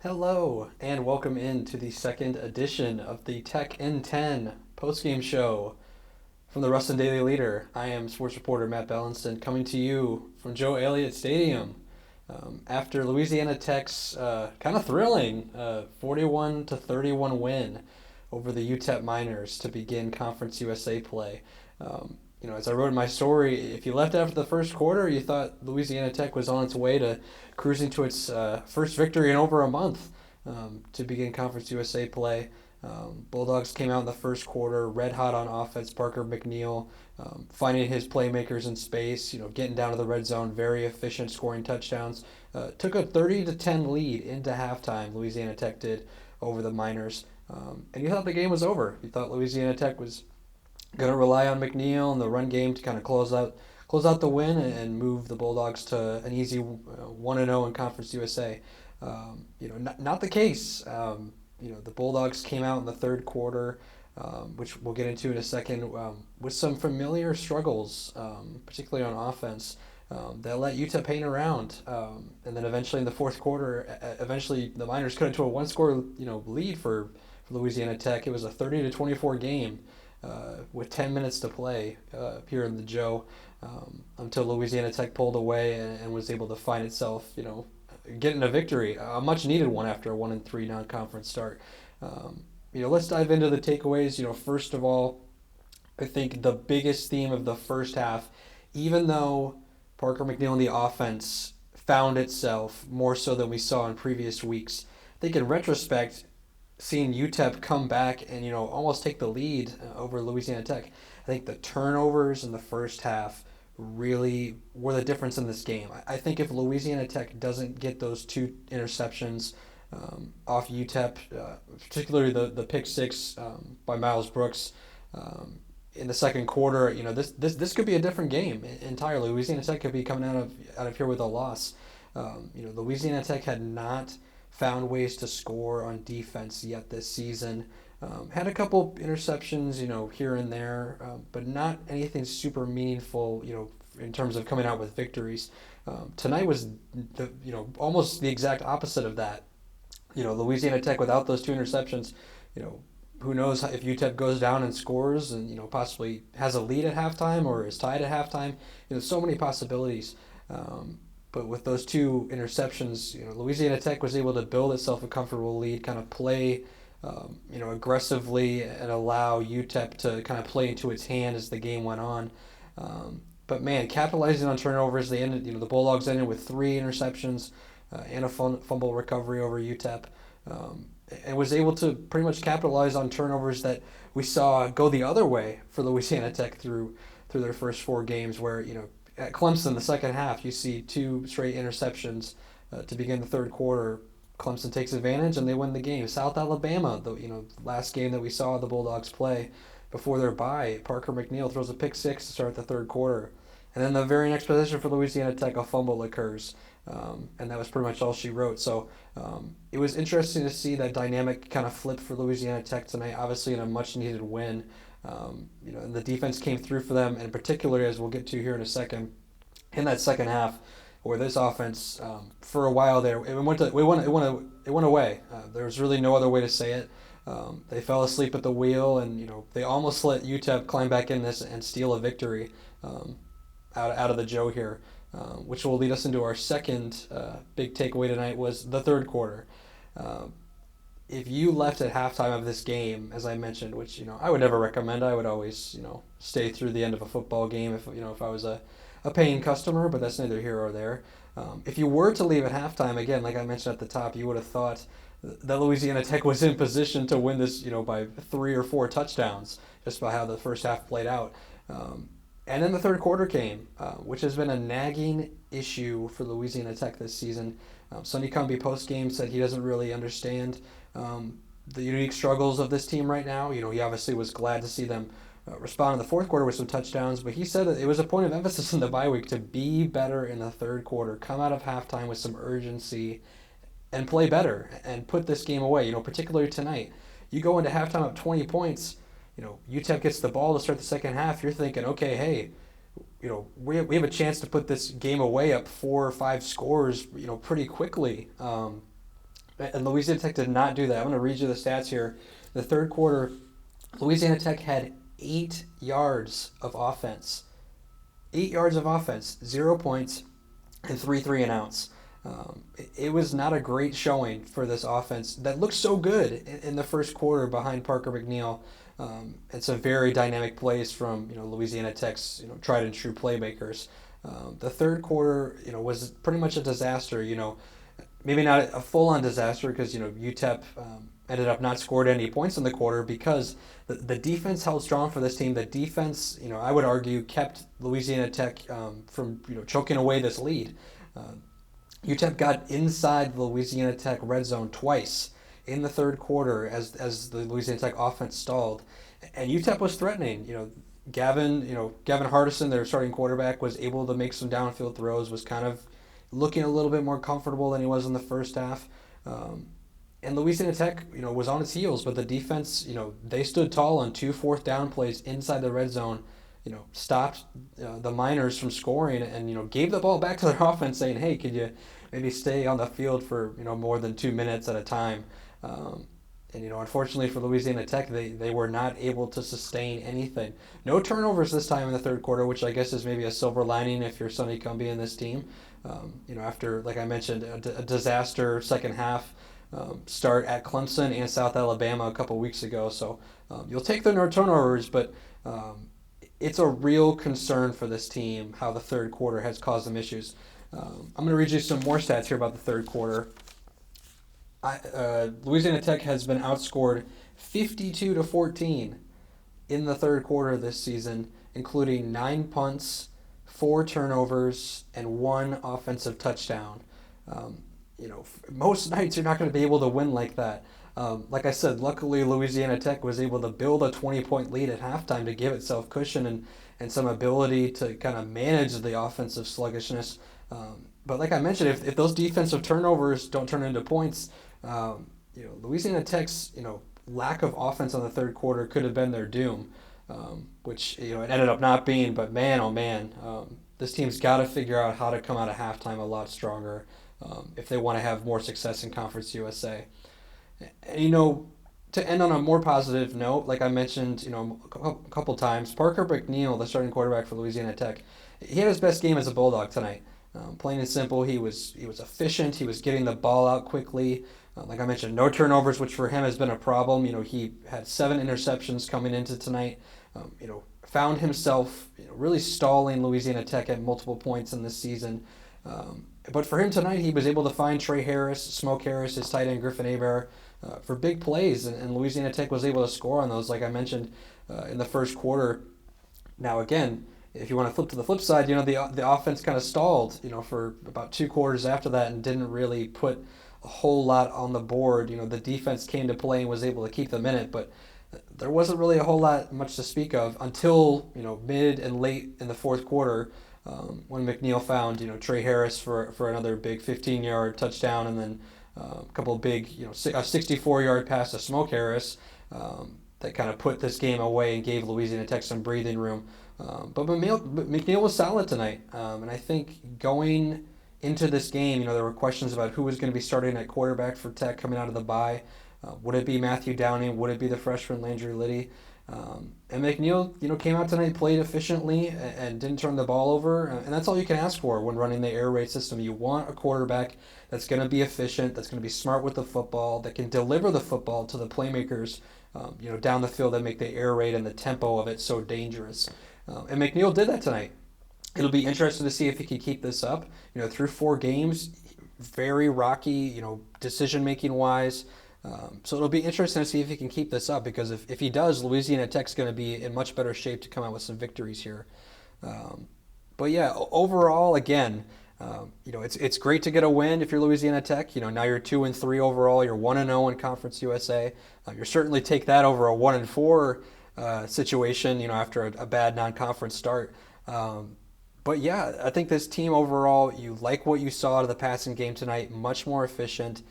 Hello, and welcome in to the second edition of the Tech in 10 postgame show from the Ruston Daily Leader. I am sports reporter Matt Belinson coming to you from Joe Elliott Stadium after Louisiana Tech's kind of thrilling 41 to 31 win over the UTEP Miners to begin Conference USA play. As I wrote in my story, if you left after the first quarter, you thought Louisiana Tech was on its way to cruising to its first victory in over a month to begin Conference USA play. Bulldogs came out in the first quarter, red hot on offense. Parker Mcneil finding his playmakers in space, getting down to the red zone, very efficient, scoring touchdowns. Took a 30-10 lead into halftime. Louisiana Tech did over the Miners, and you thought the game was over. You thought Louisiana Tech was going to rely on Mcneil and the run game to kind of close out the win and move the Bulldogs to an easy 1-0 in Conference USA. Not the case. The Bulldogs came out in the third quarter, which we'll get into in a second, with some familiar struggles, particularly on offense, that let UTEP hang around. And then eventually in the fourth quarter, the Miners cut into a one-score lead for Louisiana Tech. It was a 30-24 game. With 10 minutes to play here in the Joe, until Louisiana Tech pulled away and was able to find itself, getting a victory, a much needed one after a 1-3 non-conference start. Let's dive into the takeaways. First of all, I think the biggest theme of the first half, even though Parker Mcneil and the offense found itself more so than we saw in previous weeks, I think in retrospect, seeing UTEP come back and almost take the lead over Louisiana Tech, I think the turnovers in the first half really were the difference in this game. I think if Louisiana Tech doesn't get those two interceptions off UTEP, particularly the pick six by Miles Brooks in the second quarter, this could be a different game entirely. Louisiana Tech could be coming out of here with a loss. Louisiana Tech had not found ways to score on defense yet this season. Had a couple interceptions, here and there, but not anything super meaningful, in terms of coming out with victories. Tonight was almost the exact opposite of that. Louisiana Tech without those two interceptions, who knows if UTEP goes down and scores and possibly has a lead at halftime or is tied at halftime. So many possibilities. But with those two interceptions, Louisiana Tech was able to build itself a comfortable lead, kind of play, aggressively, and allow UTEP to kind of play into its hand as the game went on. But man, capitalizing on turnovers, they ended. The Bulldogs ended with 3 interceptions and a fumble recovery over UTEP, and was able to pretty much capitalize on turnovers that we saw go the other way for Louisiana Tech through their first 4 games, where at Clemson, the second half, you see 2 straight interceptions to begin the third quarter. Clemson takes advantage and they win the game. South Alabama, the last game that we saw the Bulldogs play before their bye, Parker Mcneil throws a pick 6 to start the third quarter, and then the very next possession for Louisiana Tech, a fumble occurs, and that was pretty much all she wrote. So it was interesting to see that dynamic kind of flip for Louisiana Tech tonight. Obviously, in a much needed win. And the defense came through for them, and particularly, as we'll get to here in a second, in that second half, where this offense, for a while there, it went away. There was really no other way to say it. They fell asleep at the wheel, and they almost let UTEP climb back in this and steal a victory out of the Joe here, which will lead us into our second big takeaway tonight, was the third quarter. If you left at halftime of this game, as I mentioned, which I would never recommend, I would always stay through the end of a football game if I was a paying customer, but that's neither here or there. If you were to leave at halftime, again, like I mentioned at the top, you would have thought that Louisiana Tech was in position to win this, by 3 or 4 touchdowns, just by how the first half played out. And then the third quarter came, which has been a nagging issue for Louisiana Tech this season. Sonny Cumbie post-game said he doesn't really understand the unique struggles of this team right now. He obviously was glad to see them respond in the fourth quarter with some touchdowns, but he said that it was a point of emphasis in the bye week to be better in the third quarter, come out of halftime with some urgency, and play better and put this game away. Particularly tonight, you go into halftime up 20 points. UTEP gets the ball to start the second half. You're thinking, okay, hey, we have a chance to put this game away up 4 or 5 scores, pretty quickly. And Louisiana Tech did not do that. I'm going to read you the stats here. The third quarter, Louisiana Tech had 8 yards of offense. 8 yards of offense, 0 points, and 3 and outs. It was not a great showing for this offense that looked so good in the first quarter behind Parker Mcneil. It's a very dynamic plays from Louisiana Tech's tried and true playmakers. The third quarter was pretty much a disaster. Maybe not a full-on disaster because UTEP ended up not scoring any points in the quarter because the defense held strong for this team. The defense, I would argue, kept Louisiana Tech from choking away this lead. UTEP got inside the Louisiana Tech red zone twice in the third quarter as the Louisiana Tech offense stalled, and UTEP was threatening. Gavin Hardison, their starting quarterback, was able to make some downfield throws. Was kind of looking a little bit more comfortable than he was in the first half. And Louisiana Tech, was on its heels, but the defense, they stood tall on 2 fourth down plays inside the red zone. Stopped the Miners from scoring and gave the ball back to their offense, saying, "Hey, could you maybe stay on the field for more than 2 minutes at a time?" And unfortunately for Louisiana Tech, they were not able to sustain anything. No turnovers this time in the third quarter, which I guess is maybe a silver lining if you're Sonny Cumbie in this team. After, like I mentioned, a disaster second half start at Clemson and South Alabama a couple weeks ago. So you'll take the no turnovers, but it's a real concern for this team how the third quarter has caused them issues. I'm going to read you some more stats here about the third quarter. Louisiana Tech has been outscored 52-14 in the third quarter this season, including 9 punts, 4 turnovers, and 1 offensive touchdown. Most nights you're not going to be able to win like that. Like I said, luckily Louisiana Tech was able to build a 20-point lead at halftime to give itself cushion and some ability to kind of manage the offensive sluggishness. But like I mentioned, if those defensive turnovers don't turn into points, Louisiana Tech's lack of offense on the third quarter could have been their doom, which it ended up not being. But man, oh man, this team's got to figure out how to come out of halftime a lot stronger if they want to have more success in Conference USA. And to end on a more positive note, like I mentioned, a couple times, Parker Mcneil, the starting quarterback for Louisiana Tech, he had his best game as a Bulldog tonight. Plain and simple, he was efficient. He was getting the ball out quickly. Like I mentioned, no turnovers, which for him has been a problem. He had 7 interceptions coming into tonight. Found himself really stalling Louisiana Tech at multiple points in this season. But for him tonight, he was able to find Trey Harris, Smoke Harris, his tight end Griffin Hebert, for big plays, and Louisiana Tech was able to score on those, like I mentioned in the first quarter. Now again, if you want to flip to the flip side, the offense kind of stalled, for about 2 quarters after that and didn't really put a whole lot on the board. The defense came to play and was able to keep them in it, but there wasn't really a whole lot much to speak of until mid and late in the fourth quarter when Mcneil found Trey Harris for another big 15-yard touchdown, and then a couple of big a 64-yard pass to Smoke Harris that kind of put this game away and gave Louisiana Tech some breathing room. But Mcneil was solid tonight, and I think going into this game, there were questions about who was going to be starting at quarterback for Tech coming out of the bye. Would it be Matthew Downing? Would it be the freshman Landry Liddy? And Mcneil, came out tonight, played efficiently, and didn't turn the ball over. And that's all you can ask for when running the air raid system. You want a quarterback that's going to be efficient, that's going to be smart with the football, that can deliver the football to the playmakers, down the field that make the air raid and the tempo of it so dangerous. And Mcneil did that tonight. It'll be interesting to see if he can keep this up. Through 4 games, very rocky, decision-making wise. So it'll be interesting to see if he can keep this up, because if he does, Louisiana Tech's going to be in much better shape to come out with some victories here. But yeah, overall, again, it's great to get a win if you're Louisiana Tech. Now you're 2-3 overall. You're 1-0 in Conference USA. You certainly take that over a 1-4 situation. After a bad non-conference start. But yeah, I think this team overall, you like what you saw out of the passing game tonight. Much more efficient.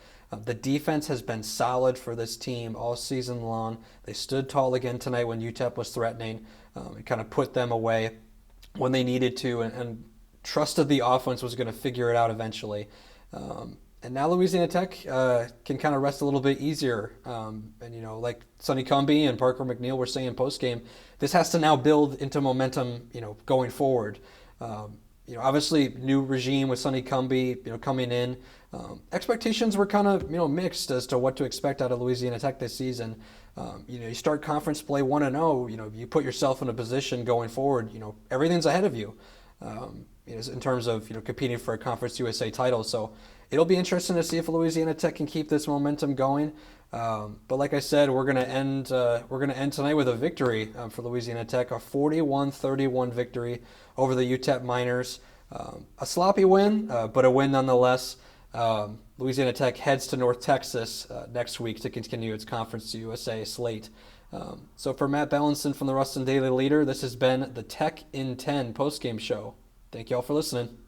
The defense has been solid for this team all season long. They stood tall again tonight when UTEP was threatening. It kind of put them away when they needed to, and trusted the offense was going to figure it out eventually. And now Louisiana Tech can kind of rest a little bit easier. And, like Sonny Cumbie and Parker Mcneil were saying post game, this has to now build into momentum, going forward. Obviously, new regime with Sonny Cumbie, coming in. Expectations were kind of, mixed as to what to expect out of Louisiana Tech this season. You start conference play 1-0, you put yourself in a position going forward, everything's ahead of you. In terms of competing for a Conference USA title. So it'll be interesting to see if Louisiana Tech can keep this momentum going. But like I said, we're gonna end tonight with a victory for Louisiana Tech, a 41-31 victory over the UTEP Miners. A sloppy win, but a win nonetheless. Louisiana Tech heads to North Texas next week to continue its Conference USA slate. So for Matt Belinson from the Ruston Daily Leader, this has been the Tech in 10 postgame show. Thank you all for listening.